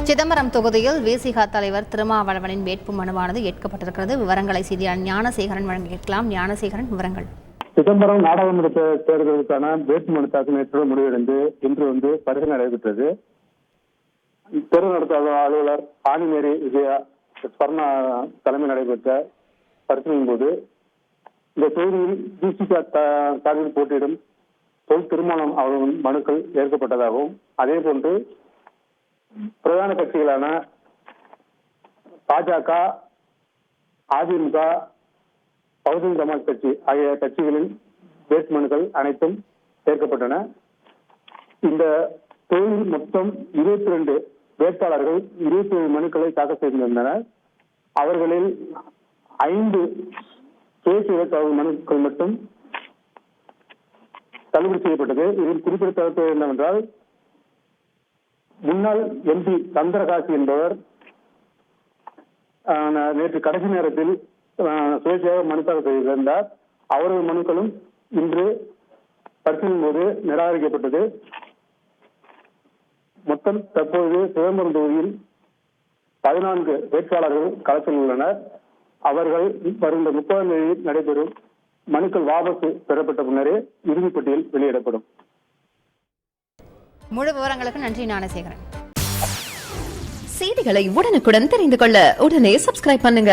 சிதம்பரம் தொகுதியில் விசிக தலைவர் திருமாவளவனின் வேட்பு மனுவானது ஏற்கப்பட்டிருக்கிறது. விவரங்களை செய்தியாளர் ஞானசேகரன் வழங்கி கேட்கலாம். ஞானசேகரன், விவரங்கள். சிதம்பரம் நாடாளுமன்ற தேர்தலுக்கான வேட்புமனு தாக்கல் நேற்று முடிவடைந்து இன்று பரிசீலனை நடைபெற்றது. தேர்தல் நடத்த அலுவலர் ஆனிமேரி விஜயா ஸ்வர்ணா தலைமை நடைபெற்ற பரிசீலனையின் போது இந்த தொகுதியில் விசிக சார்பில் போட்டியிடும் தொல் திருமாவளவன் அவர்களின் மனுக்கள் ஏற்கப்பட்டதாகவும், அதே போன்று பிரதான கட்சிகளான பாஜக, அதிமுக, பகுஜன் சமாஜ் கட்சி ஆகிய கட்சிகளின் வேட்புமனுக்கள் அனைத்தும் சேர்க்கப்பட்டன. இந்த தொகுதியில் மொத்தம் 22 வேட்பாளர்கள் 27 மனுக்களை தாக்கல் செய்திருந்தனர். அவர்களில் 5 சுயேட்சை வேட்பாளர் மனுக்கள் மட்டும் தள்ளுபடி செய்யப்பட்டது. இதில் குறிப்பிடத்தக்கது என்னவென்றால், முன்னாள் எம்பி சந்திரகாசி என்பவர் நேற்று கடைசி நேரத்தில் சுயேட்சையாக மனு தாக்கல் செய்திருந்தார். அவரது மனுக்களும் இன்று பரிசீலனையின் போது நிராகரிக்கப்பட்டது. மொத்தம் தற்போது சிதம்பரம் தொகுதியில் 14 வேட்பாளர்கள் களத்தில் உள்ளனர். அவர்கள் வருகின்ற 30ஆம் தேதி நடைபெறும் மனுக்கள் வாபஸ் பெறப்பட்ட பின்னரே இறுதிப்பட்டியல் வெளியிடப்படும். முழு விவரங்களுக்கு நன்றி ஞானசேகரன். செய்திகளை உடனுக்குடன் தெரிந்து கொள்ள உடனே சப்ஸ்கிரைப் பண்ணுங்க.